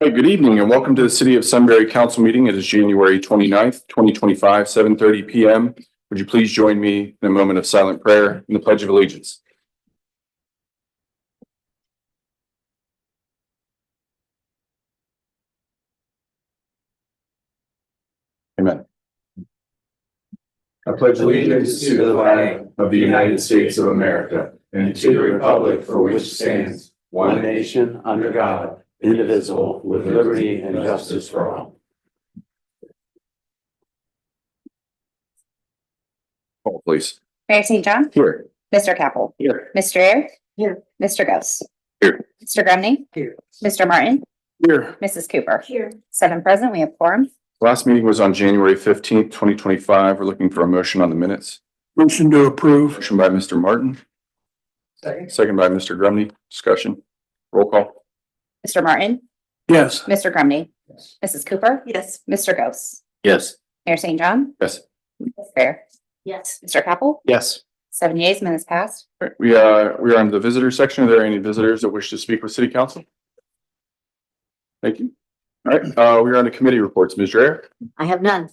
Hey, good evening and welcome to the City of Sunbury Council meeting. It is January 29th, 2025, 7:30 p.m. Would you please join me in a moment of silent prayer and the Pledge of Allegiance? Amen. I pledge allegiance to the flag of the United States of America and to the republic for which it stands, one nation under God, indivisible, with liberty and justice for all. Call, please. Mayor St. John. Here. Mr. Capel. Here. Mr. Air. Here. Mr. Ghost. Here. Mr. Grumney. Here. Mr. Martin. Here. Mrs. Cooper. Here. 7 present. We have quorum. Last meeting was on January 15th, 2025. We're looking for a motion on the minutes. Motion to approve. Motion by Mr. Martin. Second by Mr. Grumney. Discussion. Roll call. Mr. Martin. Yes. Mr. Grumney. Yes. Mrs. Cooper. Yes. Mr. Ghost. Yes. Mayor St. John. Yes. Mr. Air. Yes. Mr. Capel. Yes. 7 yeas, minutes passed. All right, we are on the visitor section. Are there any visitors that wish to speak with City Council? Thank you. All right, we are on the committee reports. Ms. Dreyer, I have none.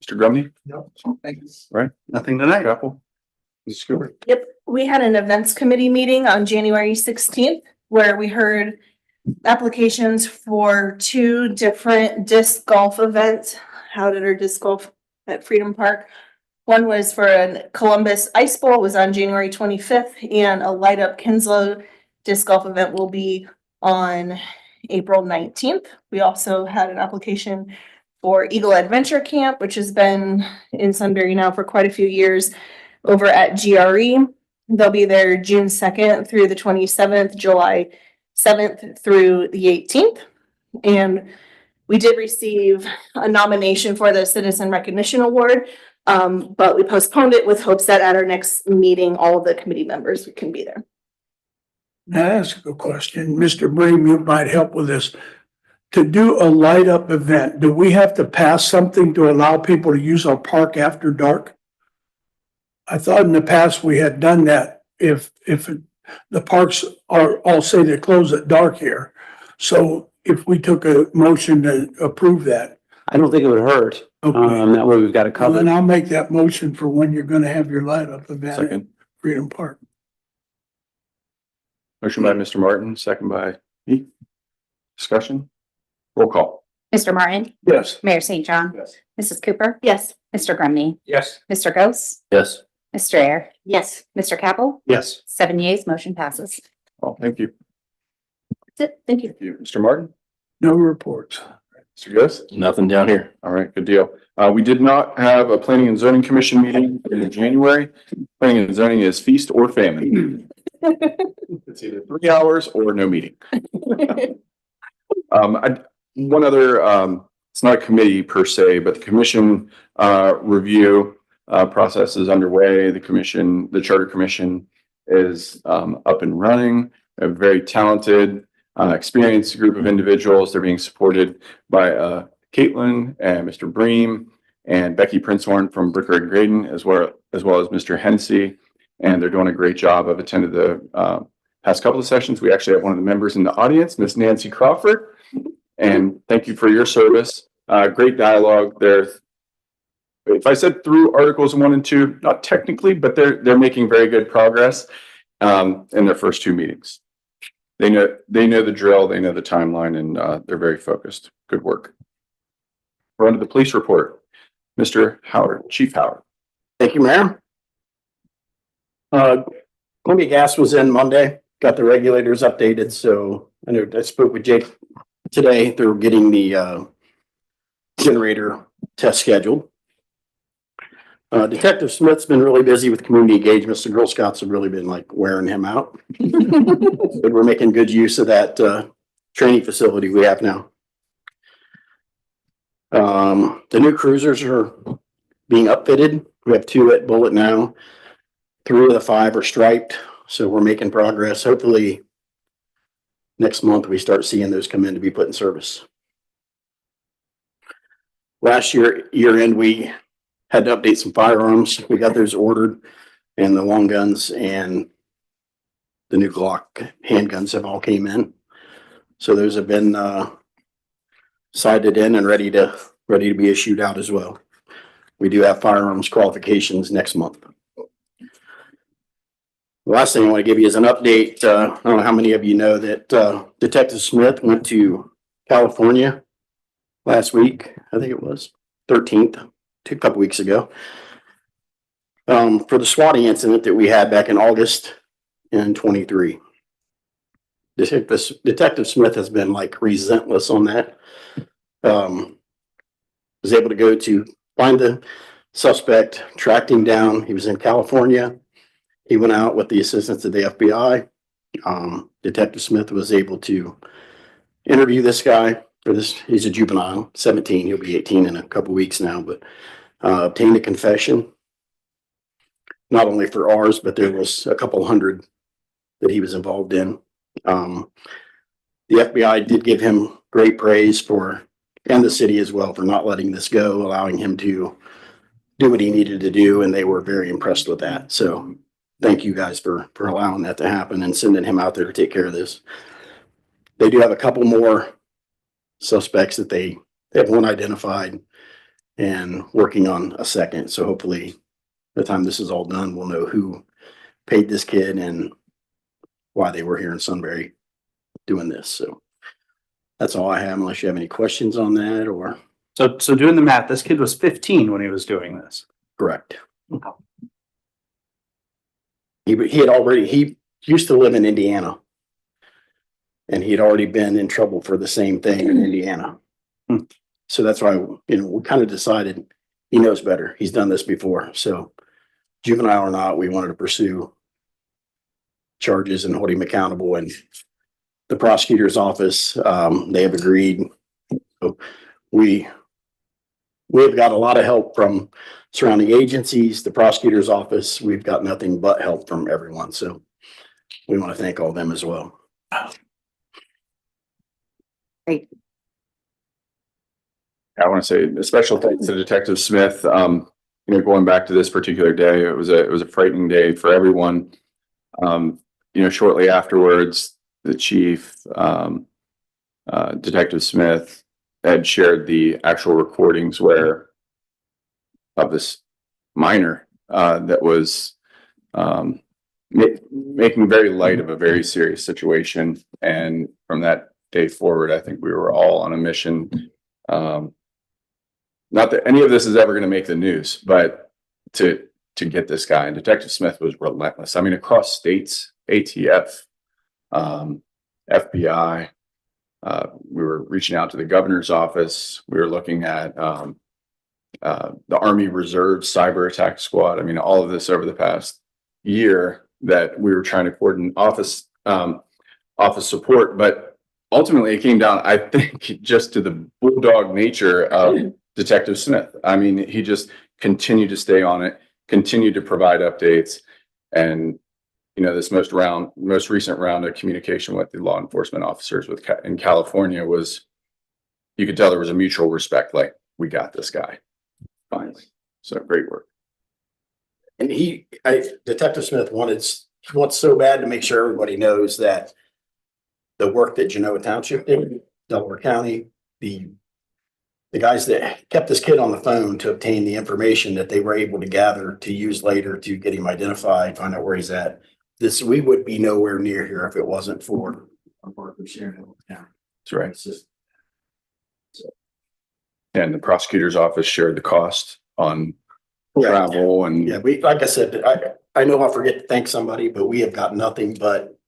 Mr. Grumney, No, thanks. right? Nothing tonight. Apple, Mrs. Cooper. Yep, we had an events committee meeting on January 16th where we heard applications for 2 different disc golf events. How did our disc golf at Freedom Park? One was for a Columbus Ice Bowl, was on January 25th, and a Light Up Kinslow disc golf event will be on April 19th. We also had an application for Eagle Adventure Camp, which has been in Sunbury now for quite a few years, over at GRE. They'll be there June 2nd through the 27th, July 7th through the 18th. And we did receive a nomination for the Citizen Recognition Award, but we postponed it with hopes that at our next meeting, all of the committee members can be there. May I ask a question? Mr. Bream, you might help with this. To do a light up event, do we have to pass something to allow people to use our park after dark? I thought in the past we had done that if the parks are all say they close at dark here. So if we took a motion to approve that. I don't think it would hurt. Okay. That way we've got it Well, then covered. I'll make that motion for when you're gonna have your light up event at Second. Freedom Park. Motion by Mr. Martin, second by me. Discussion. Roll call. Mr. Martin. Yes. Mayor St. John. Yes. Mrs. Cooper. Yes. Mr. Grumney. Yes. Mr. Ghost. Yes. Mr. Air. Yes. Mr. Capel. Yes. 7 yeas, motion passes. Well, thank you. That's it. Thank you. Thank you. Mr. Martin, No reports. Mr. Ghost. Nothing down here. All right, good deal. We did not have a planning and zoning commission meeting in January. Planning and zoning is feast or famine. It's either 3 hours or no meeting. One other, it's not a committee per se, but the commission review process is underway. The Charter Commission is up and running. A very talented, experienced group of individuals. They're being supported by Caitlin and Mr. Bream and Becky Princehorn from Bricker and Graydon, as well as Mr. Hennessy. And they're doing a great job. I've attended the past couple of sessions. We actually have one of the members in the audience, Miss Nancy Crawford. And thank you for your service. Great dialogue there. If I said through Articles 1 and 2, not technically, but they're making very good progress in their first 2 meetings. They know the drill, they know the timeline, and they're very focused. Good work. We're on to the police report. Mr. Howard, Chief Howard. Thank you, Mayor. Columbia Gas was in Monday, got the regulators updated, so I know I spoke with Jake today. They're getting the generator test scheduled. Detective Smith's been really busy with community engagements. The Girl Scouts have really been like wearing him out. But we're making good use of that training facility we have now. The new cruisers are being upfitted. We have 2 at Bullet now. 3 of the 5 are striped, so we're making progress. Hopefully next month we start seeing those come in to be put in service. Last year end, we had to update some firearms. We got those ordered, and the long guns and the new Glock handguns have all came in. So those have been sighted in and ready to be issued out as well. We do have firearms qualifications next month. The last thing I want to give you is an update. I don't know how many of you know that Detective Smith went to California last week. I think it was 13th, a couple weeks ago, for the swatting incident that we had back in August in 23. Detective Smith has been like relentless on that. Was able to go to find the suspect, tracked him down. He was in California. He went out with the assistance of the FBI. Detective Smith was able to interview this guy for this. He's a juvenile, 17. He'll be 18 in a couple weeks now, but obtained a confession, not only for ours, but there was a couple hundred that he was involved in. The FBI did give him great praise for, and the city as well, for not letting this go, allowing him to do what he needed to do, and they were very impressed with that. So thank you guys for allowing that to happen and sending him out there to take care of this. They do have a couple more suspects that they have one identified and working on a second. So hopefully by the time this is all done, we'll know who paid this kid and why they were here in Sunbury doing this. So that's all I have, unless you have any questions on that. Or So doing the math, this kid was 15 when he was doing this. correct. He used to live in Indiana, and he had already been in trouble for the same thing in Indiana. So that's why, we kind of decided he knows better. He's done this before. So juvenile or not, we wanted to pursue charges and hold him accountable. And the prosecutor's office, they have agreed. So we have got a lot of help from surrounding agencies, the prosecutor's office. We've got nothing but help from everyone. So we want to thank all of them as well. Great. I want to say a special thanks to Detective Smith. Going back to this particular day, it was a frightening day for everyone. Shortly afterwards, the chief, Detective Smith, had shared the actual recordings of this minor that was making very light of a very serious situation. And from that day forward, I think we were all on a mission. Not that any of this is ever going to make the news, but to get this guy. And Detective Smith was relentless. I mean, across states, ATF, FBI, we were reaching out to the governor's office. We were looking at the Army Reserve Cyber Attack Squad. I mean, all of this over the past year that we were trying to coordinate office support. But ultimately, it came down, I think, just to the bulldog nature of Detective Smith. I mean, he just continued to stay on it, continued to provide updates. And, this most recent round of communication with the law enforcement officers in California was, you could tell there was a mutual respect, like, we got this guy finally. So great work. And Detective Smith wants so bad to make sure everybody knows that the work that Genoa Township did, Delaware County, the guys that kept this kid on the phone to obtain the information that they were able to gather to use later to get him identified, find out where he's at. We would be nowhere near here if it wasn't for our partners here in Delaware County. That's right. And the prosecutor's office shared the cost on travel and Yeah, like I said, I know I'll forget to thank somebody, but we have got nothing but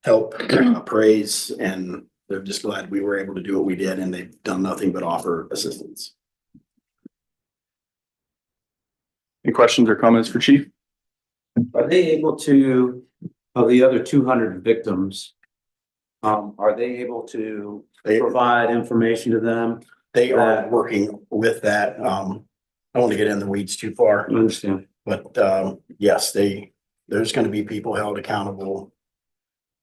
help, praise, and they're just glad we were able to do what we did, and they've done nothing but offer assistance. Any questions or comments for Chief? Are they able to, of the other 200 victims, are they able to provide information to them? They are working with that. I don't want to get in the weeds too far, I understand. but yes, there's going to be people held accountable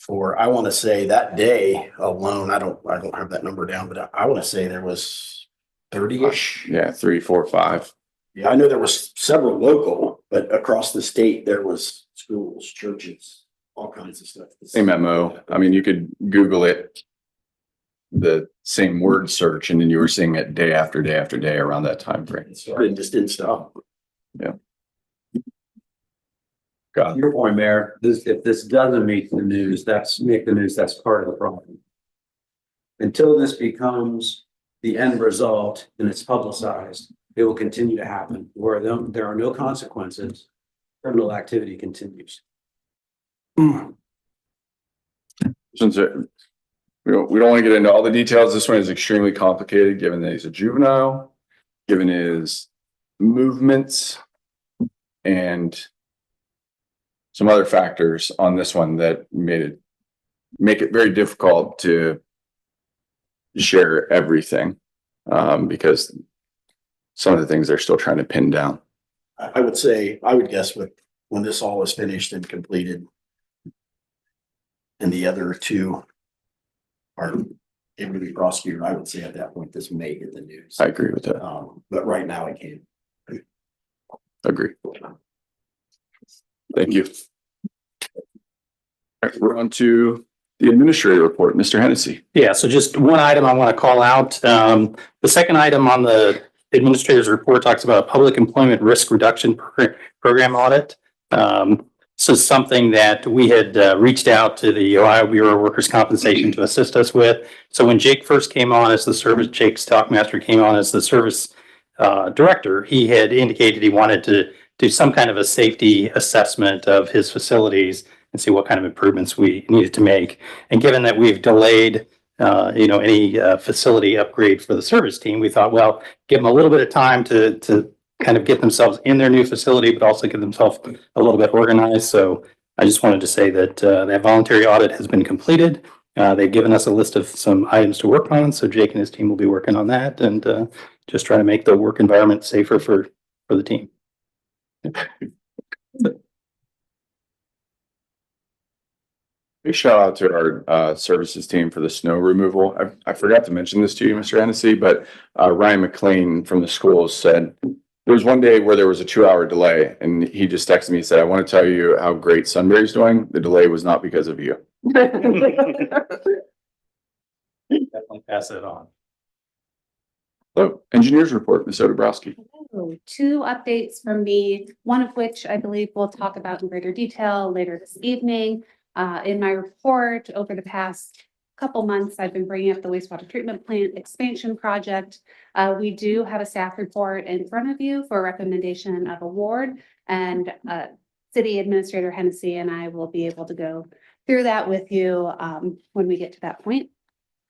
for, I want to say that day alone, I don't have that number down, but I want to say there was 30-ish. Yeah, 3, 4, 5. Yeah, I know there was several local, but across the state, there was schools, churches, all kinds of stuff. Same MO. I mean, you could Google it. the same word search and then you were seeing it day after day after day around that time frame. It started, just didn't stop. Got it. Your point, Mayor, if this doesn't make the news, that's part of the problem. Until this becomes the end result and it's publicized, it will continue to happen where there are no consequences. Criminal activity continues. Hmm. Since we don't want to get into all the details, this one is extremely complicated, given that he's a juvenile, given his movements and some other factors on this one that make it very difficult to share everything, because some of the things they're still trying to pin down. I would say, I would guess when this all is finished and completed, and the other two are able to be prosecuted, I would say at that point, this may get the news. I agree with that. But right now I can't. Agree. Thank you. All right, we're on to the administrative report, Mr. Hennessy. Yeah, so just one item I want to call out. The second item on the administrator's report talks about a public employment risk reduction program audit. So something that we had reached out to the Ohio Bureau of Workers' Compensation to assist us with. So when Jake first came on as the service, Jake Stockmaster came on as the service director, he had indicated he wanted to do some kind of a safety assessment of his facilities and see what kind of improvements we needed to make. And given that we've delayed, any facility upgrade for the service team, we thought, well, give them a little bit of time to kind of get themselves in their new facility, but also get themselves a little bit organized. So I just wanted to say that that voluntary audit has been completed. They've given us a list of some items to work on. So Jake and his team will be working on that and just try to make the work environment safer for the team. Big shout out to our services team for the snow removal. I forgot to mention this to you, Mr. Hennessy, but Ryan McLean from the schools said there was one day where there was a 2-hour delay and he just texted me and said, I want to tell you how great Sunbury's doing. The delay was not because of you. Definitely pass that on. So engineers report, Ms. Odebrowski. Oh, 2 updates from me, one of which I believe we'll talk about in greater detail later this evening. In my report over the past couple months, I've been bringing up the wastewater treatment plant expansion project. We do have a staff report in front of you for recommendation of award, and City Administrator Hennessy and I will be able to go through that with you when we get to that point.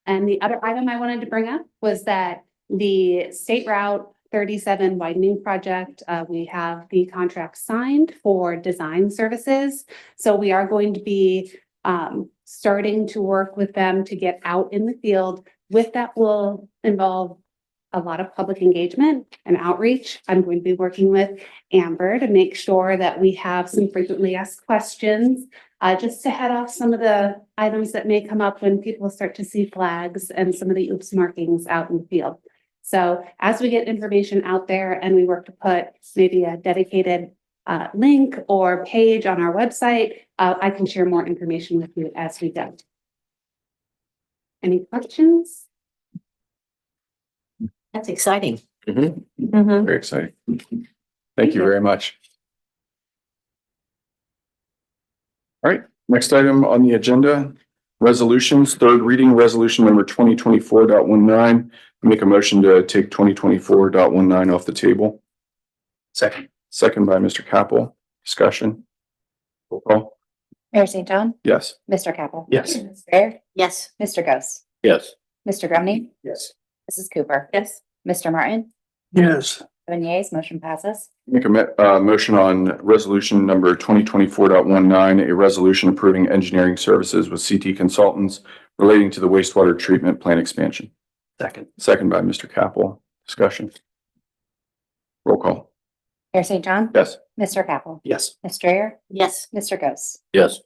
And the other item I wanted to bring up was that the State Route 37 widening project, we have the contract signed for design services. So we are going to be starting to work with them to get out in the field. With that will involve a lot of public engagement and outreach. I'm going to be working with Amber to make sure that we have some frequently asked questions, just to head off some of the items that may come up when people start to see flags and some of the oops markings out in the field. So as we get information out there and we work to put maybe a dedicated link or page on our website, I can share more information with you as we go. Any questions? That's exciting. Very exciting. Thank you very much. All right, next item on the agenda, resolutions, third reading, resolution number 2024.19. Make a motion to take 2024.19 off the table. Second by Mr. Capel. Discussion. Roll call. Mayor St. John, Yes. Mr. Capel. Yes. Mr. Strayer, Yes. Mr. Ghost, Yes. Mr. Grumney, Yes. Mrs. Cooper. Yes. Mr. Martin, Yes, 7 yeas, motion passes. Make a motion on resolution number 2024.19, a resolution approving engineering services with CT Consultants relating to the wastewater treatment plant expansion. Second by Mr. Capel. Discussion. Roll call. Mayor St. John, Yes. Mr. Capel, Yes. Ms. Strayer, Yes. Mr. Ghost, Yes.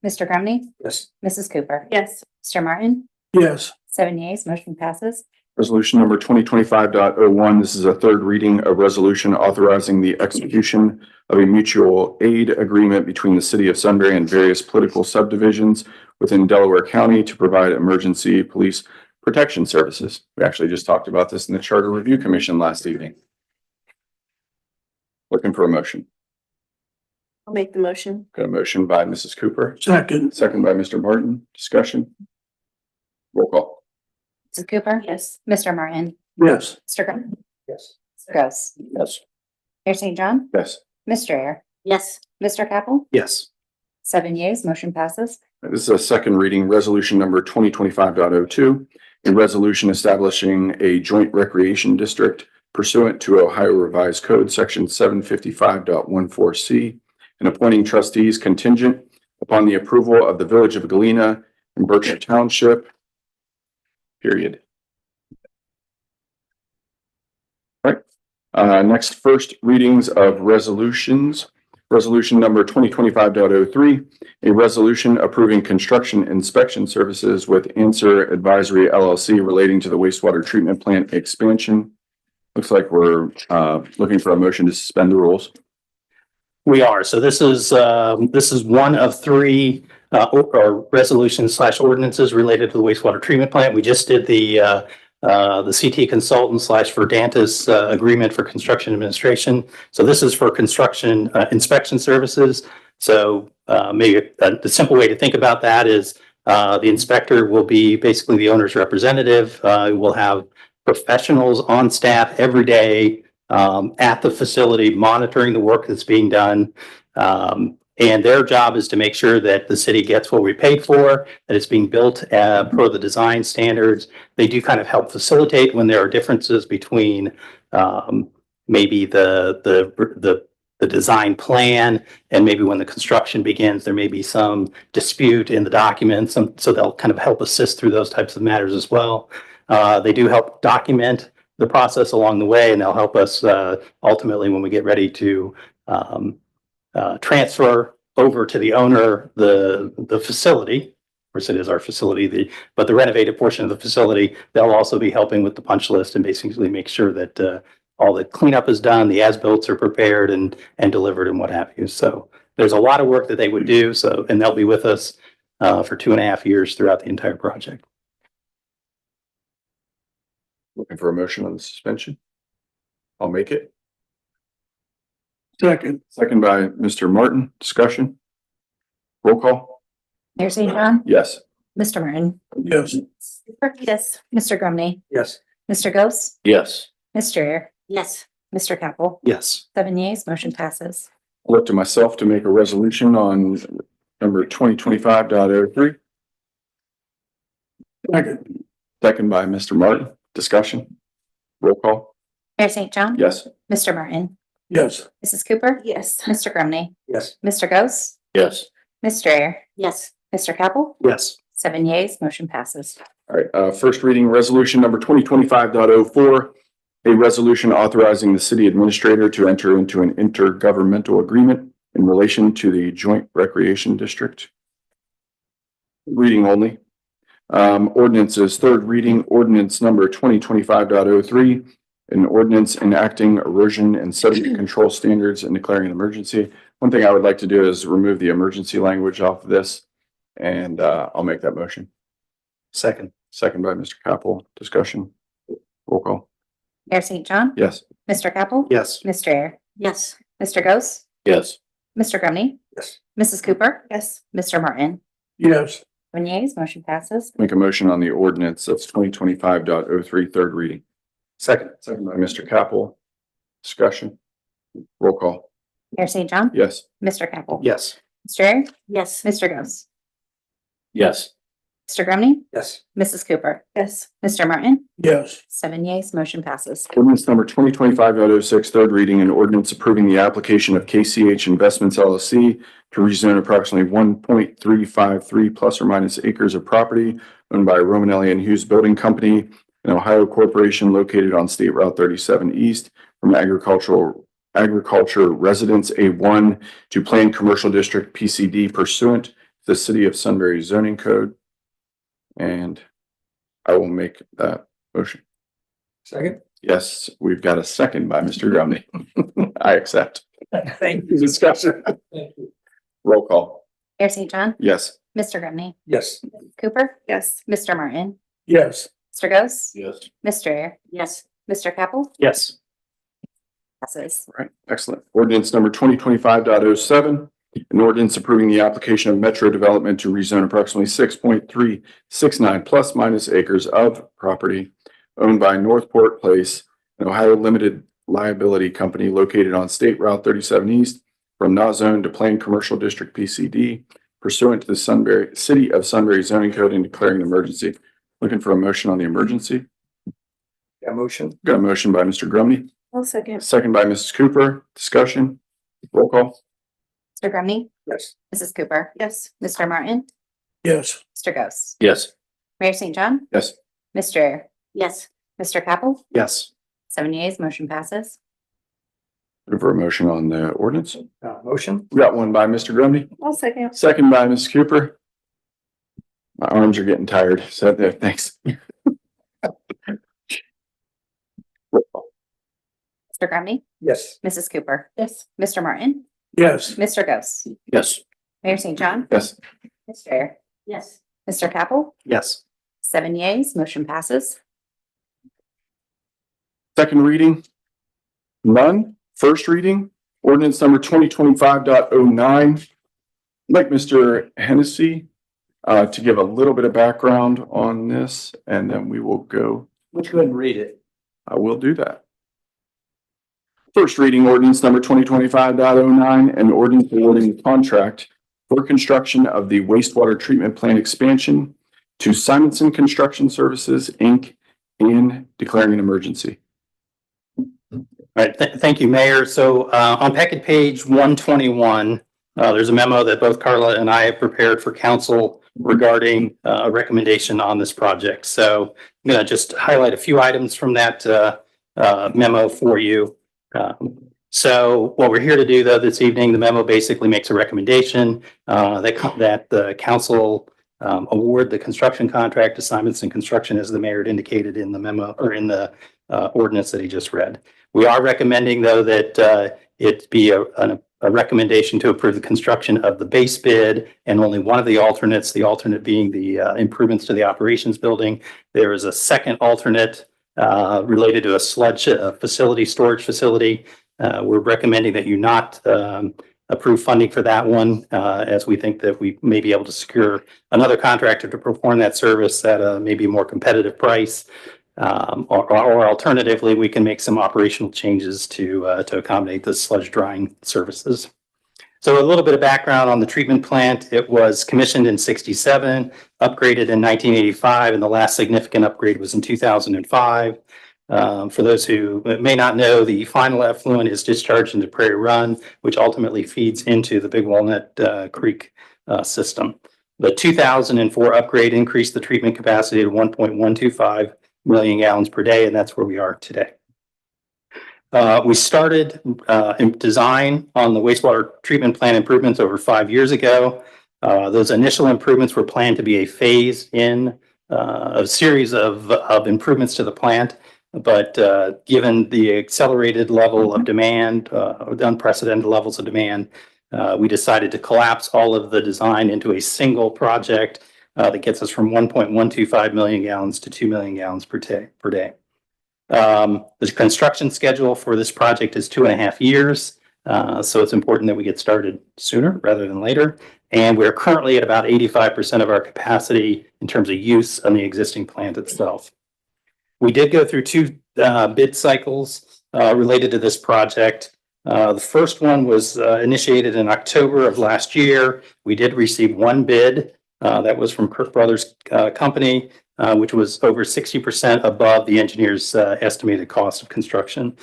Mr. Grumney, Yes. Mrs. Cooper. Yes. Mr. Martin, yes, 7 yeas, motion passes. Resolution number 2025.01. This is a third reading of resolution authorizing the execution of a mutual aid agreement between the city of Sunbury and various political subdivisions within Delaware County to provide emergency police Protection Services. We actually just talked about this in the Charter Review Commission last evening. Looking for a motion. I'll make the motion. Got a motion by Mrs. Cooper, Second. second by Mr. Martin. Discussion. Roll call. Mrs. Cooper? Yes. Mr. Martin? Yes. Mr. Graham? Yes. Mr. Gross? Yes. Mayor St. John? Yes. Ms. Strayer? Yes. Mr. Capel? Yes. 7 yeas, motion passes. This is a second reading, resolution number 2025.02, a resolution establishing a joint recreation district pursuant to Ohio Revised Code, section 755.14C, and appointing trustees contingent upon the approval of the Village of Galena and Berkshire Township. Period. All right. Next, first readings of resolutions. Resolution number 2025.03, a resolution approving construction inspection services with Answer Advisory LLC relating to the wastewater treatment plant expansion. Looks like we're looking for a motion to suspend the rules. We are. So this is one of three or resolutions / ordinances related to the wastewater treatment plant. We just did the CT consultant / Verdantis agreement for construction administration. So this is for construction inspection services. So maybe the simple way to think about that is the inspector will be basically the owner's representative. We'll have professionals on staff every day at the facility monitoring the work that's being done. And their job is to make sure that the city gets what we paid for, that it's being built per the design standards. They do kind of help facilitate when there are differences between maybe the design plan and maybe when the construction begins, there may be some dispute in the documents. So they'll kind of help assist through those types of matters as well. They do help document the process along the way, and they'll help us ultimately when we get ready to transfer over to the owner the facility. Of course, it is our facility, but the renovated portion of the facility, they'll also be helping with the punch list and basically make sure that all the cleanup is done, the as-built are prepared and delivered and what have you. So there's a lot of work that they would do. So, and they'll be with us for 2.5 years throughout the entire project. Looking for a motion on the suspension. I'll make it. Second. Second by Mr. Martin. Discussion. Roll call. Mayor St. John? Yes. Mr. Martin? Yes. Yes. Mr. Grumney? Yes. Mr. Gross? Yes. Ms. Strayer? Yes. Mr. Capel? Yes. 7 yeas, motion passes. I'll look to myself to make a resolution on number 2025.03. Second. Second by Mr. Martin. Discussion. Roll call. Mayor St. John? Yes. Mr. Martin? Yes. Mrs. Cooper? Yes. Mr. Grumney? Yes. Mr. Gross? Yes. Ms. Strayer? Yes. Mr. Capel? Yes. 7 yeas, motion passes. All right, first reading resolution number 2025.04, a resolution authorizing the city administrator to enter into an intergovernmental agreement in relation to the joint recreation district. Reading only. Ordinances, third reading, ordinance number 2025.03, an ordinance enacting erosion and sediment control standards and declaring an emergency. One thing I would like to do is remove the emergency language off of this, and I'll make that motion. Second. Second by Mr. Capel. Discussion. Roll call. Mayor St. John? Yes. Mr. Capel? Yes. Ms. Strayer? Yes. Mr. Gross? Yes. Mr. Grumney? Yes. Mrs. Cooper? Yes. Mr. Martin? Yes. 7 yeas, motion passes. Make a motion on the ordinance that's 2025.03, third reading. Second. Second by Mr. Capel. Discussion. Roll call. Mayor St. John? Yes. Mr. Capel? Yes. Ms. Strayer? Yes. Mr. Gross? Yes. Mr. Grumney? Yes. Mrs. Cooper? Yes. Mr. Martin? Yes. 7 yeas, motion passes. Ordinance number 2025.06, third reading, an ordinance approving the application of KCH Investments LLC to rezone approximately 1.353 plus or minus acres of property owned by Romanelli and Hughes Building Company, an Ohio corporation located on State Route 37 East from agriculture residence A1 to planned commercial district PCD pursuant to the City of Sunbury zoning code. And I will make that motion. Second. Yes, we've got a second by Mr. Grumney. I accept. Thank Discussion. Roll call. Mayor St. John? Yes. Mr. Grumney? Yes. Cooper? Yes. Mr. Martin? Yes. Mr. Ghost, Yes. Ms. Strayer. Yes. Mr. Capel Yes. passes. All right, excellent. Ordinance number 2025.07, an ordinance approving the application of Metro Development to rezone approximately 6.369 plus minus acres of property owned by Northport Place, an Ohio limited liability company located on State Route 37 East from not zone to Plain Commercial District PCD pursuant to the City of Sunbury zoning code and declaring an emergency. Looking for a motion on the emergency. Got motion? Got a motion by Mr. Grumney, I'll second. second by Mrs. Cooper. Discussion. Roll call. Mr. Grumney, Yes. Mrs. Cooper, Yes. Mr. Martin, Yes. Mr. Ghost, Yes. Mayor St. John, Yes. Ms. Strayer. Yes. Mr. Capel, Yes. 7 yeas, motion passes. Looking for a motion on the ordinance. Motion? We got one by Mr. Grumney, I'll second. second by Mrs. Cooper. My arms are getting tired, so there, thanks. Roll call. Mr. Grumney, Yes. Mrs. Cooper. Yes. Mr. Martin, Yes. Mr. Ghost, Yes. Mayor St. John, Yes. Ms. Strayer. Yes. Mr. Capel, Yes. 7 yeas, motion passes. Second reading? None. First reading, ordinance number 2025.09. I'd like Mr. Hennessy to give a little bit of background on this, and then we will go. Let's go ahead and read it. I will do that. First reading ordinance number 2025.09, an ordinance awarding the contract for construction of the wastewater treatment plant expansion to Simonson Construction Services, Inc., and declaring an emergency. All right, thank you, Mayor. So on packet page 121, there's a memo that both Carla and I have prepared for council regarding a recommendation on this project. So I'm going to just highlight a few items from that memo for you. So what we're here to do, though, this evening, the memo basically makes a recommendation that the council award the construction contract to Simonson Construction, as the mayor had indicated in the memo or in the ordinance that he just read. We are recommending, though, that it be a recommendation to approve the construction of the base bid and only one of the alternates, the alternate being the improvements to the operations building. There is a second alternate related to a sludge facility, storage facility. We're recommending that you not approve funding for that one, as we think that we may be able to secure another contractor to perform that service at a maybe more competitive price. Or alternatively, we can make some operational changes to accommodate the sludge drying services. So a little bit of background on the treatment plant. It was commissioned in 1967, upgraded in 1985, and the last significant upgrade was in 2005. For those who may not know, the final effluent is discharged into Prairie Run, which ultimately feeds into the Big Walnut Creek system. The 2004 upgrade increased the treatment capacity to 1.125 million gallons per day, and that's where we are today. We started in design on the wastewater treatment plant improvements over 5 years ago. Those initial improvements were planned to be a phase in a series of improvements to the plant. But given the accelerated level of demand, the unprecedented levels of demand, we decided to collapse all of the design into a single project that gets us from 1.125 million gallons to 2 million gallons per day. The construction schedule for this project is 2.5 years. So it's important that we get started sooner rather than later. And we're currently at about 85% of our capacity in terms of use on the existing plant itself. We did go through 2 bid cycles related to this project. The first one was initiated in October of last year. We did receive 1 bid that was from Kirk Brothers Company, which was over 60% above the engineer's estimated cost of construction.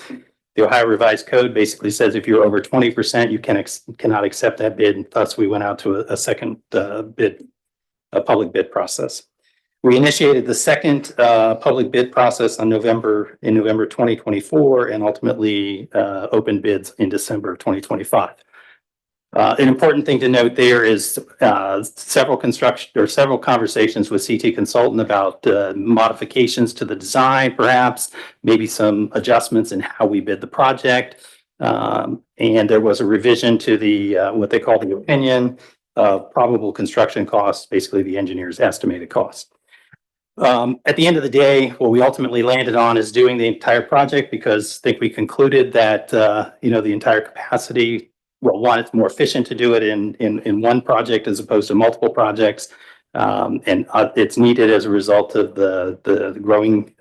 The Ohio Revised Code basically says if you're over 20%, you cannot accept that bid. And thus, we went out to a second public bid process. We initiated the second public bid process in November 2024, and ultimately opened bids in December of 2025. An important thing to note there is several conversations with CT Consultant about modifications to the design, perhaps maybe some adjustments in how we bid the project. And there was a revision to the what they call the opinion of probable construction costs, basically the engineer's estimated cost. At the end of the day, what we ultimately landed on is doing the entire project because I think we concluded that, the entire capacity, well, one, it's more efficient to do it in one project as opposed to multiple projects. And it's needed as a result of the growing,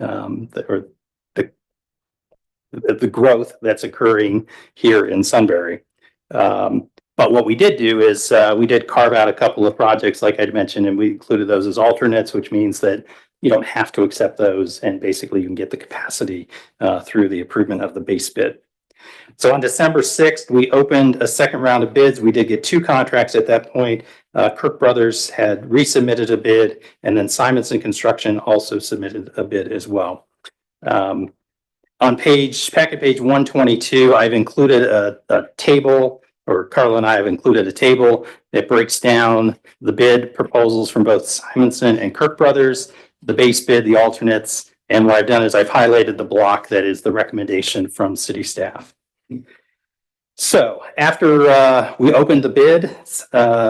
the growth that's occurring here in Sunbury. But what we did do is we did carve out a couple of projects, like I'd mentioned, and we included those as alternates, which means that you don't have to accept those, and basically you can get the capacity through the improvement of the base bid. So on December 6th, we opened a second round of bids. We did get 2 contracts at that point. Kirk Brothers had resubmitted a bid, and then Simonson Construction also submitted a bid as well. On packet page 122, I've included a table, or Carla and I have included a table that breaks down the bid proposals from both Simonson and Kirk Brothers, the base bid, the alternates, and what I've done is I've highlighted the block that is the recommendation from city staff. So after we opened the bid,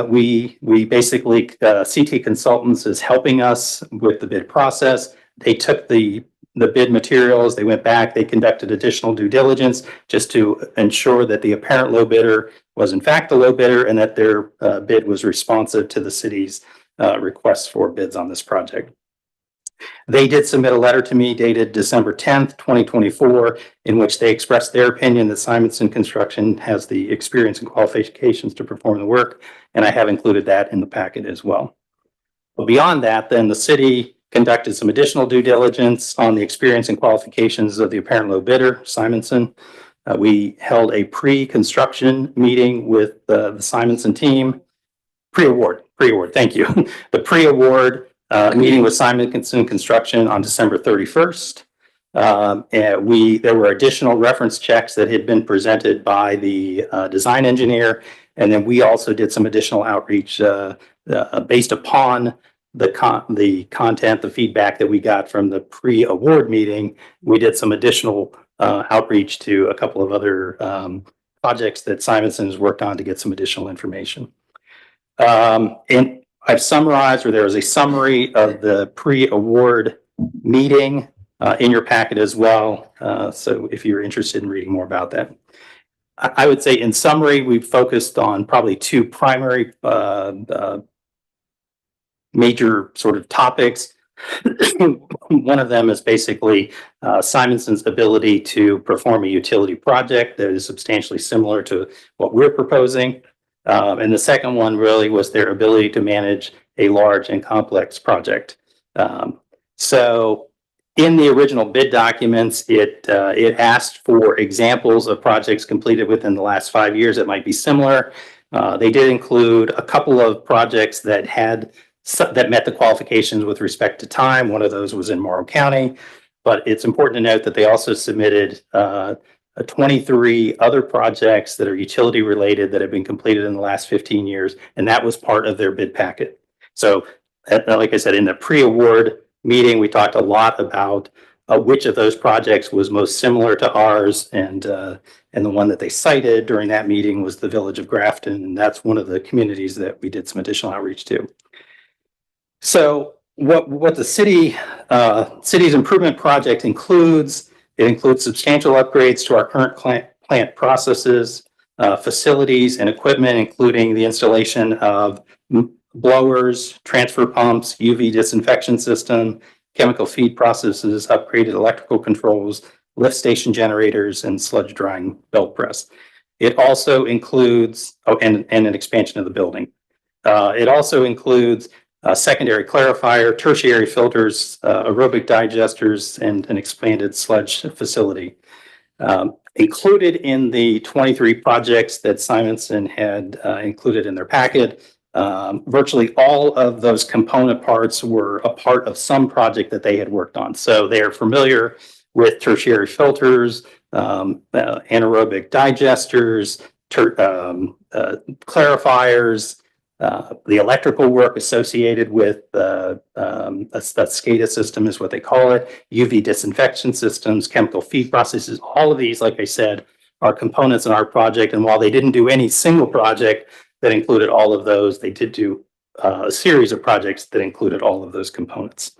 we basically, CT Consultants is helping us with the bid process. They took the bid materials, they went back, they conducted additional due diligence just to ensure that the apparent low bidder was in fact the low bidder and that their bid was responsive to the city's requests for bids on this project. They did submit a letter to me dated December 10th, 2024, in which they expressed their opinion that Simonson Construction has the experience and qualifications to perform the work, and I have included that in the packet as well. But beyond that, then the city conducted some additional due diligence on the experience and qualifications of the apparent low bidder, Simonson. We held a pre-construction meeting with the Simonson team, pre-award, thank you. The pre-award meeting with Simonson Construction on December 31st. And there were additional reference checks that had been presented by the design engineer. And then we also did some additional outreach based upon the content, the feedback that we got from the pre-award meeting. We did some additional outreach to a couple of other projects that Simonson has worked on to get some additional information. And I've summarized, or there is a summary of the pre-award meeting in your packet as well. So if you're interested in reading more about that. I would say in summary, we've focused on probably 2 primary major sort of topics. One of them is basically Simonson's ability to perform a utility project that is substantially similar to what we're proposing. And the second one really was their ability to manage a large and complex project. So in the original bid documents, it asked for examples of projects completed within the last 5 years that might be similar. They did include a couple of projects that met the qualifications with respect to time. One of those was in Morrow County, but it's important to note that they also submitted 23 other projects that are utility related that have been completed in the last 15 years, and that was part of their bid packet. So, like I said, in the pre-award meeting, we talked a lot about which of those projects was most similar to ours, and the one that they cited during that meeting was the Village of Grafton, and that's one of the communities that we did some additional outreach to. So, what the city's improvement project includes. It includes substantial upgrades to our current plant processes, facilities, and equipment, including the installation of blowers, transfer pumps, UV disinfection system, chemical feed processes, upgraded electrical controls, lift station generators, and sludge drying belt press. It also includes, and an expansion of the building. It also includes secondary clarifier, tertiary filters, aerobic digesters, and an expanded sludge facility. Included in the 23 projects that Simonson had included in their packet, virtually all of those component parts were a part of some project that they had worked on. So they are familiar with tertiary filters, anaerobic digesters, clarifiers, the electrical work associated with a SCADA system is what they call it, UV disinfection systems, chemical feed processes. All of these, like I said, are components in our project. And while they didn't do any single project that included all of those, they did do a series of projects that included all of those components.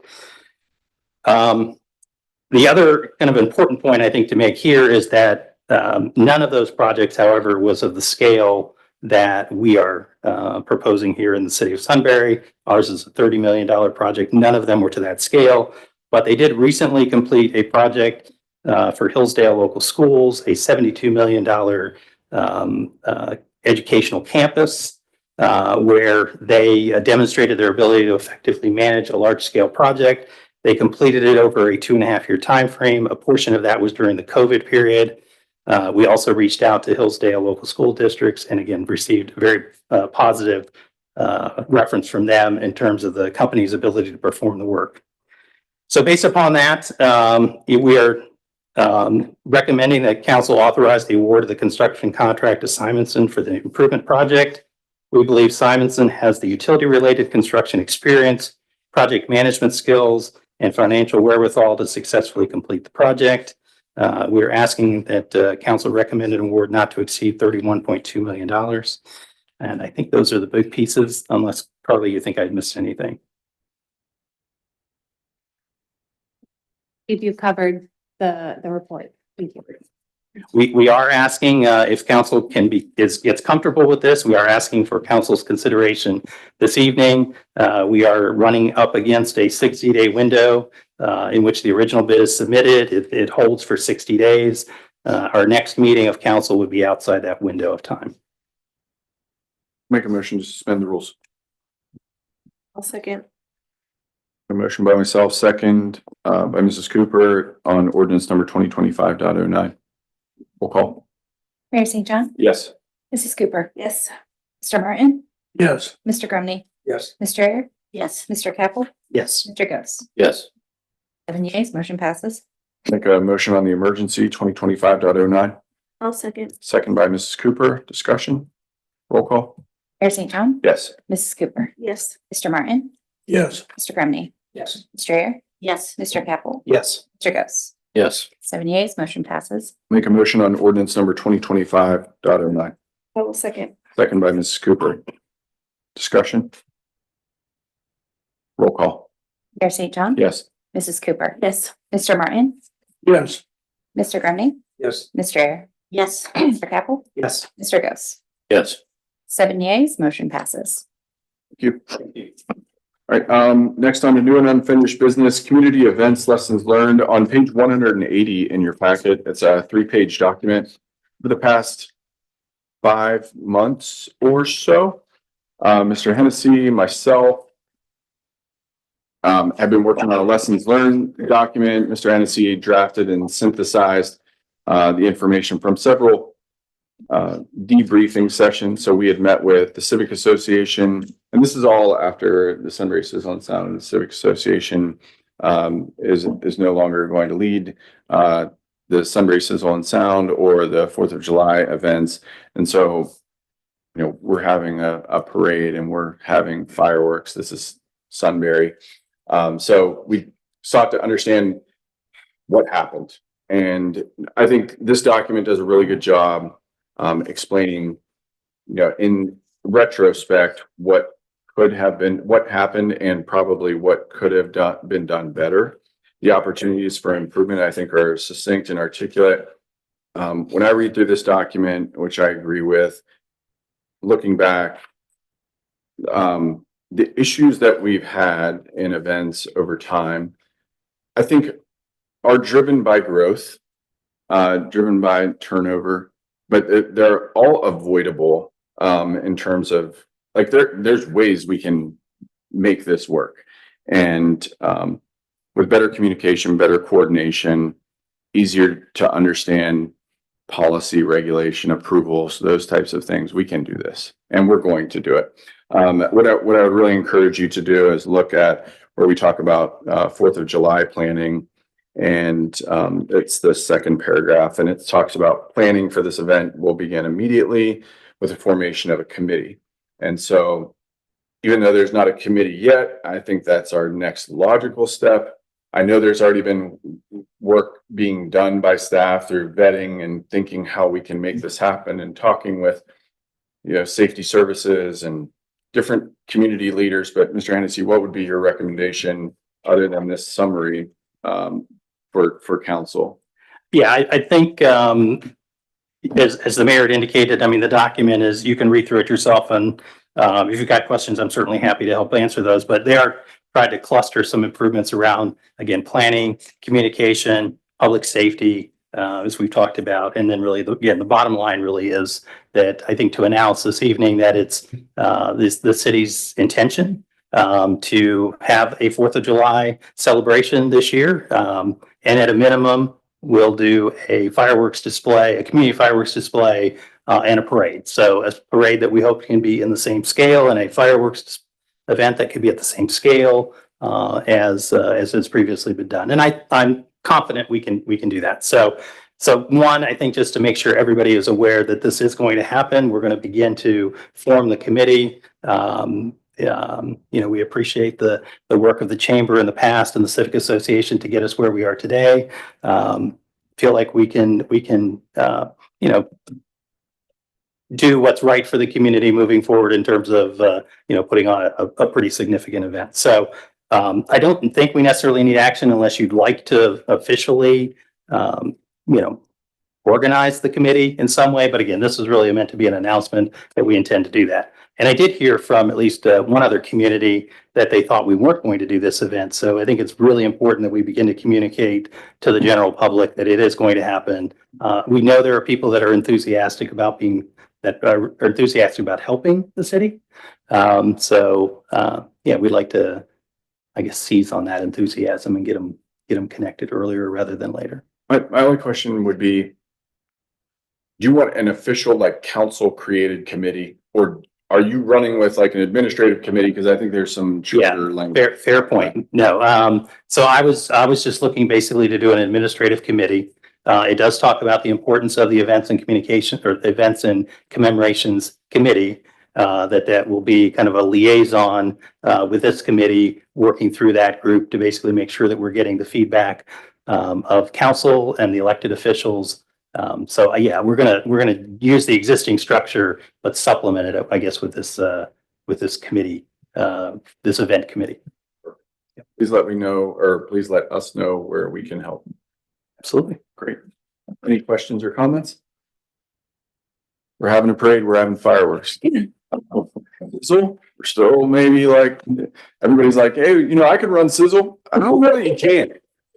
The other kind of important point I think to make here is that none of those projects, however, was of the scale that we are proposing here in the city of Sunbury. Ours is a $30 million project. None of them were to that scale, but they did recently complete a project for Hillsdale Local Schools, a $72 million educational campus where they demonstrated their ability to effectively manage a large-scale project. They completed it over a 2.5-year time frame. A portion of that was during the COVID period. We also reached out to Hillsdale local school districts and again received a very positive reference from them in terms of the company's ability to perform the work. So based upon that, we are recommending that council authorize the award of the construction contract to Simonson for the improvement project. We believe Simonson has the utility-related construction experience, project management skills, and financial wherewithal to successfully complete the project. We're asking that council recommend an award not to exceed $31.2 million. And I think those are the big pieces, unless Carly, you think I'd missed anything. If you covered the report. Thank you. We are asking if council gets comfortable with this. We are asking for council's consideration this evening. We are running up against a 60-day window in which the original bid is submitted. It holds for 60 days. Our next meeting of council would be outside that window of time. Make a motion to suspend the rules. I'll second. A motion by myself, second by Mrs. Cooper on ordinance number 2025.09. Roll call. Mayor St. John, Yes. Mrs. Cooper, Yes. Mr. Martin, Yes. Mr. Grumney, Yes. Mr. Ayer. Yes. Mr. Capel, Yes. Mr. Ghost. Yes. 7 yeas, motion passes. Make a motion on the emergency 2025.09. I'll second. Second by Mrs. Cooper. Discussion. Roll call. Mayor St. John, Yes. Mrs. Cooper, Yes. Mr. Martin, Yes. Mr. Grumney, Yes. Mr. Ayer. Yes. Mr. Capel, Yes. Mr. Ghost. Yes. 7 yeas, motion passes. Make a motion on ordinance number 2025.09. I will second. Second by Mrs. Cooper. Discussion. Roll call. Mayor St. John, Yes. Mrs. Cooper, Yes. Mr. Martin, Yes. Mr. Grumney, Yes. Mr. Ayer. Yes. Mr. Capel, Yes. Mr. Ghost. Yes. 7 yeas, motion passes. Thank you. All right, next on to new and unfinished business, community events, lessons learned on page 180 in your packet. It's a 3-page document for the past 5 months or so. Mr. Hennessy, myself, have been working on a lessons learned document. Mr. Hennessy drafted and synthesized the information from several debriefing sessions. So we had met with the Civic Association, and this is all after the Sunbury Sizzle and Sound, and the Civic Association is no longer going to lead the Sunbury Sizzle and Sound or the 4th of July events. And so, you know, we're having a parade and we're having fireworks. This is Sunbury. So we sought to understand what happened. And I think this document does a really good job explaining, you know, in retrospect, what could have been, what happened, and probably what could have been done better. The opportunities for improvement, I think, are succinct and articulate. When I read through this document, which I agree with, looking back, the issues that we've had in events over time, I think, are driven by growth, driven by turnover, but they're all avoidable in terms of, like, there's ways we can make this work. And with better communication, better coordination, easier to understand policy, regulation, approvals, those types of things, we can do this, and we're going to do it. What I would really encourage you to do is look at where we talk about 4th of July planning, and it's the second paragraph, and it talks about planning for this event will begin immediately with the formation of a committee. And so even though there's not a committee yet, I think that's our next logical step. I know there's already been work being done by staff through vetting and thinking how we can make this happen, and talking with, you know, safety services and different community leaders. But Mr. Hennessy, what would be your recommendation other than this summary for council. Yeah, I think, as the mayor had indicated, I mean, the document is, you can read through it yourself, and if you've got questions, I'm certainly happy to help answer those, but they are trying to cluster some improvements around, again, planning, communication, public safety, as we've talked about. And then really, again, the bottom line really is that I think to announce this evening that it's the city's intention to have a 4th of July celebration this year. And at a minimum, we'll do a fireworks display, a community fireworks display, and a parade. So a parade that we hope can be in the same scale, and a fireworks event that could be at the same scale as has previously been done. And I'm confident we can do that. So one, I think just to make sure everybody is aware that this is going to happen, we're going to begin to form the committee. We appreciate the work of the chamber in the past and the Civic Association to get us where we are today. Feel like we can do what's right for the community moving forward in terms of putting on a pretty significant event. So I don't think we necessarily need action unless you'd like to officially organize the committee in some way. But again, this is really meant to be an announcement that we intend to do that. And I did hear from at least one other community that they thought we weren't going to do this event. So I think it's really important that we begin to communicate to the general public that it is going to happen. We know there are people that are enthusiastic about helping the city. We'd like to, I guess, seize on that enthusiasm and get them connected earlier rather than later. My only question would be, do you want an official like council created committee, or are you running with like an administrative committee? Because I think there's some charter language. Fair point. No. So I was just looking basically to do an administrative committee. It does talk about the importance of the events and communication, or events and commemorations committee. That will be kind of a liaison with this committee, working through that group to basically make sure that we're getting the feedback of council and the elected officials. We're gonna use the existing structure, but supplement it, I guess, with this committee, this event committee. Please let me know, or please let us know where we can help. Absolutely. Great. Any questions or comments? We're having a parade. We're having fireworks. Sizzle, we're still maybe like, everybody's like, hey, I could run sizzle. I don't know that you can.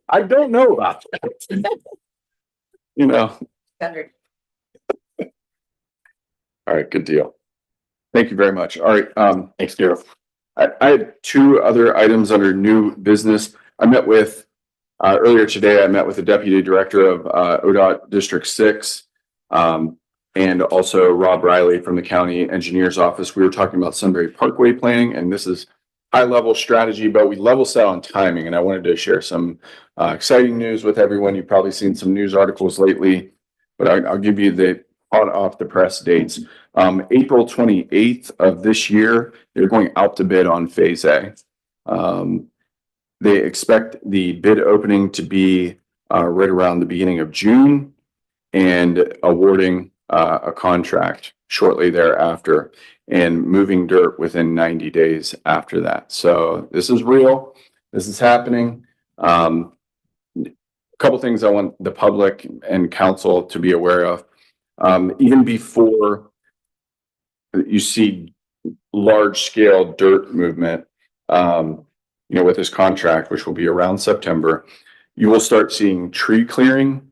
I don't know about that. All right, good deal. Thank you very much. All right, thanks, Daryl. I had two other items under new business. I met with earlier today. I met with the deputy director of ODOT District 6, and also Rob Riley from the county engineer's office. We were talking about Sunbury Parkway planning, and this is high-level strategy, but we level set on timing. And I wanted to share some exciting news with everyone. You've probably seen some news articles lately, but I'll give you the hot off the press dates. April 28th of this year, they're going out to bid on Phase A. They expect the bid opening to be right around the beginning of June, and awarding a contract shortly thereafter, and moving dirt within 90 days after that. So this is real. This is happening. A couple things I want the public and council to be aware of. Even before you see large scale dirt movement, with this contract, which will be around September, you will start seeing tree clearing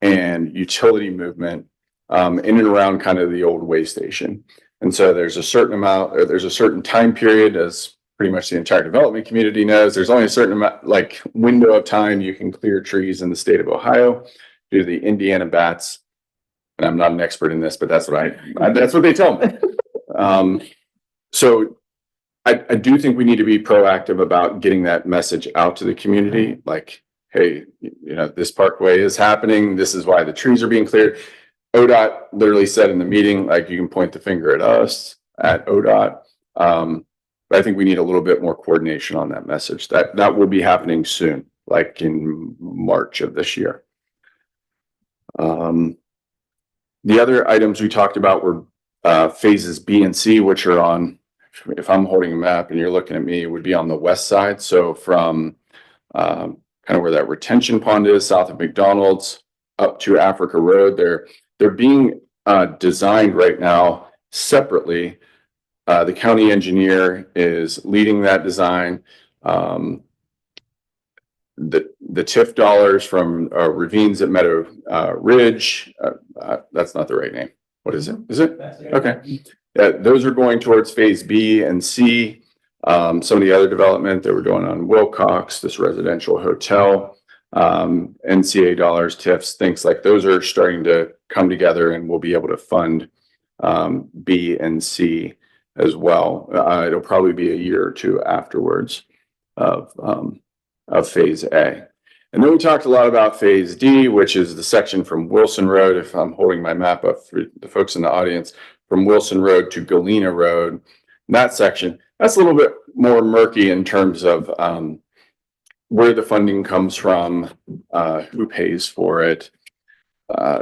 and utility movement in and around kind of the old way station. And so there's a certain time period, as pretty much the entire development community knows, there's only a certain amount, like window of time you can clear trees in the state of Ohio due to the Indiana bats. And I'm not an expert in this, but that's what they tell me. So I do think we need to be proactive about getting that message out to the community. Like, hey, this parkway is happening. This is why the trees are being cleared. ODOT literally said in the meeting, like, you can point the finger at us, at ODOT. But I think we need a little bit more coordination on that message. That will be happening soon, like in March of this year. The other items we talked about were phases B and C, which are on, if I'm holding a map and you're looking at me, it would be on the west side. So from kind of where that retention pond is, south of McDonald's, up to Africa Road. They're being designed right now separately. The county engineer is leading that design. The TIF dollars from Ravines at Meadow Ridge, that's not the right name. What is it? Is it? Okay. Those are going towards phase B and C. Some of the other development that we're doing on Wilcox, this residential hotel, NCA dollars, TIFs, things like those are starting to come together, and we'll be able to fund B and C as well. It'll probably be a year or two afterwards of phase A. And then we talked a lot about phase D, which is the section from Wilson Road, if I'm holding my map up for the folks in the audience, from Wilson Road to Galena Road. That section, that's a little bit more murky in terms of where the funding comes from, who pays for it.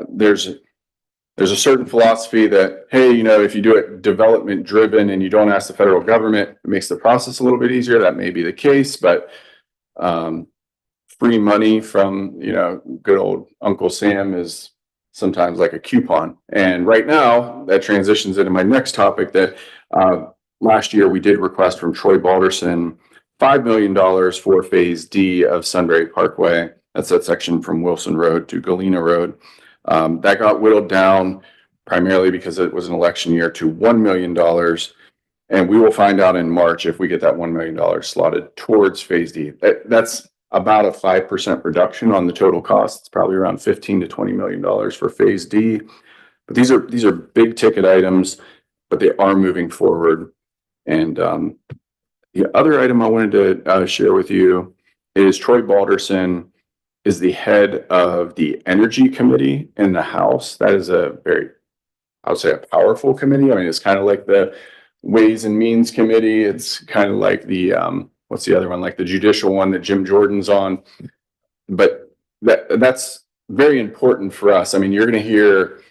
There's a certain philosophy that, hey, you know, if you do it development driven and you don't ask the federal government, it makes the process a little bit easier. That may be the case, but free money from, you know, good old Uncle Sam is sometimes like a coupon. And right now that transitions into my next topic that last year we did request from Troy Balderson $5 million for phase D of Sunbury Parkway. That's that section from Wilson Road to Galena Road. That got whittled down primarily because it was an election year to $1 million. And we will find out in March if we get that $1 million slotted towards phase D. That's about a 5% reduction on the total cost. It's probably around $15 to $20 million for phase D. But these are big ticket items, but they are moving forward. And the other item I wanted to share with you is Troy Balderson is the head of the Energy Committee in the House. That is a very, I would say, a powerful committee. I mean, it's kind of like the Ways and Means Committee. It's kind of like the, what's the other one? Like the judicial one that Jim Jordan's on. But that's very important for us. I mean, you're going to hear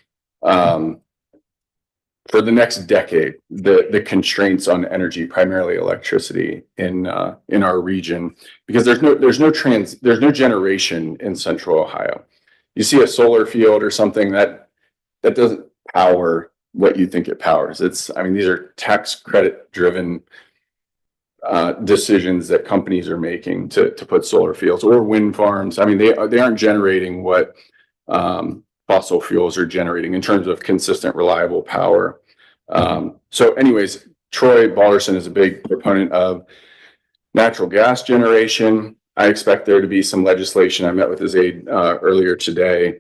for the next decade, the constraints on energy, primarily electricity in our region, because there's no generation in Central Ohio. You see a solar field or something that doesn't power what you think it powers. I mean, these are tax credit driven decisions that companies are making to put solar fields or wind farms. I mean, they aren't generating what fossil fuels are generating in terms of consistent, reliable power. So anyways, Troy Balderson is a big proponent of natural gas generation. I expect there to be some legislation. I met with his aide earlier today, and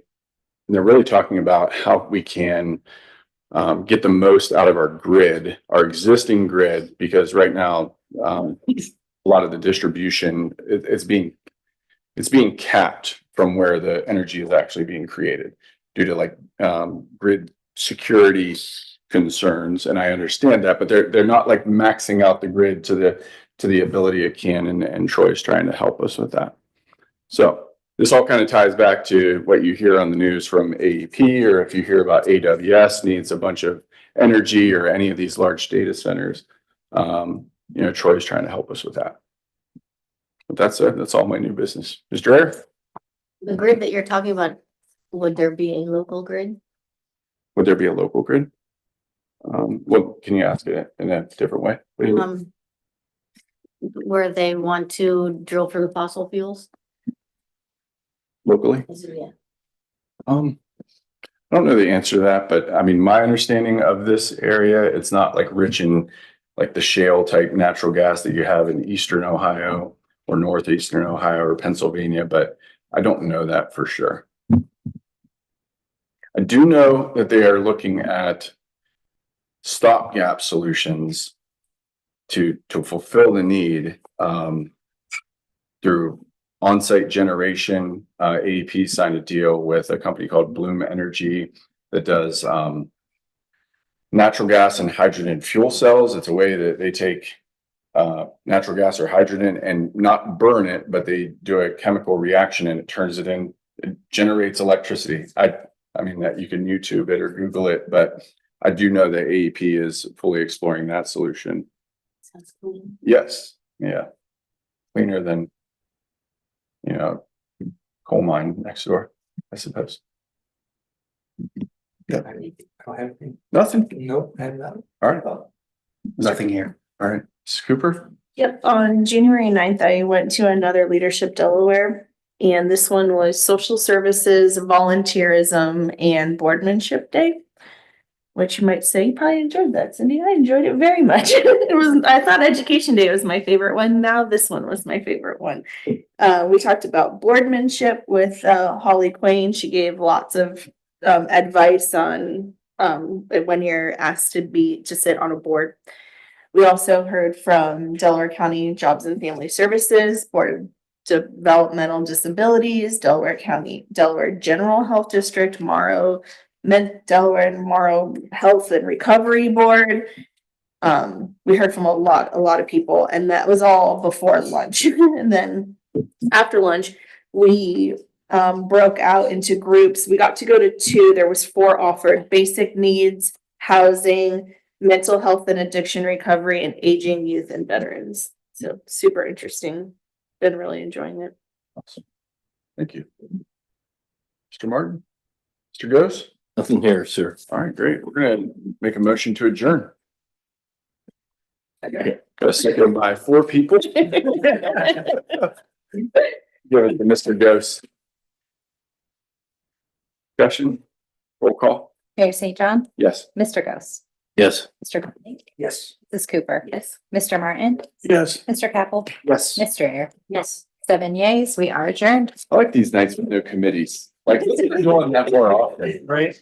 they're really talking about how we can get the most out of our grid, our existing grid, because right now a lot of the distribution it's being capped from where the energy is actually being created due to like grid security concerns. And I understand that, but they're not like maxing out the grid to the ability it can, and Troy's trying to help us with that. So this all kind of ties back to what you hear on the news from AEP, or if you hear about AWS needs a bunch of energy or any of these large data centers. You know, Troy's trying to help us with that. But that's all my new business. Mr. Dreyer? The grid that you're talking about, would there be a local grid? Would there be a local grid? Well, can you ask it in a different way? What do you mean? Where they want to drill for the fossil fuels? Locally? Yeah. I don't know the answer to that, but I mean, my understanding of this area, it's not like rich in like the shale type natural gas that you have in Eastern Ohio or Northeastern Ohio or Pennsylvania, but I don't know that for sure. I do know that they are looking at stopgap solutions to fulfill the need through on-site generation. AEP signed a deal with a company called Bloom Energy that does natural gas and hydrogen fuel cells. It's a way that they take natural gas or hydrogen and not burn it, but they do a chemical reaction and it turns it in, it generates electricity. I mean that you can YouTube it or Google it, but I do know that AEP is fully exploring that solution. Sounds cool. Yes, yeah, cleaner than you know, coal mine next door, I suppose. Nothing? Nope, and that. All right. Nothing here. All right. Mr. Cooper? Yep, on January 9th, I went to another Leadership Delaware. And this one was Social Services, Volunteerism, and Boardmanship Day. Which you might say, you probably enjoyed that, Cindy. I enjoyed it very much. I thought Education Day was my favorite one. Now this one was my favorite one. We talked about boardmanship with Holly Quain. She gave lots of advice on when you're asked to sit on a board. We also heard from Delaware County Jobs and Family Services, Board of Developmental Disabilities, Delaware General Health District, Delaware and Morrow Health and Recovery Board. We heard from a lot of people, and that was all before lunch. And then after lunch, we broke out into groups. We got to go to 2. There was 4 offered: basic needs, housing, mental health and addiction recovery, and aging, youth, and veterans. So super interesting. Been really enjoying it. Awesome. Thank you. Mr. Martin? Mr. Gose? Nothing here, sir. All right, great. We're gonna make a motion to adjourn. Got a second by 4 people. Give it to Mr. Gose. Discussion, roll call. Mayor St. John, Yes. Mr. Ghost, Yes. Mr. Grumney, Yes. Mrs. Cooper, Yes. Mr. Martin, Yes. Mr. Capel, Yes. Mr. Ayer. Yes. 7 yeas, we are adjourned. I like these nights with no committees. Like, let's do that more often. Right.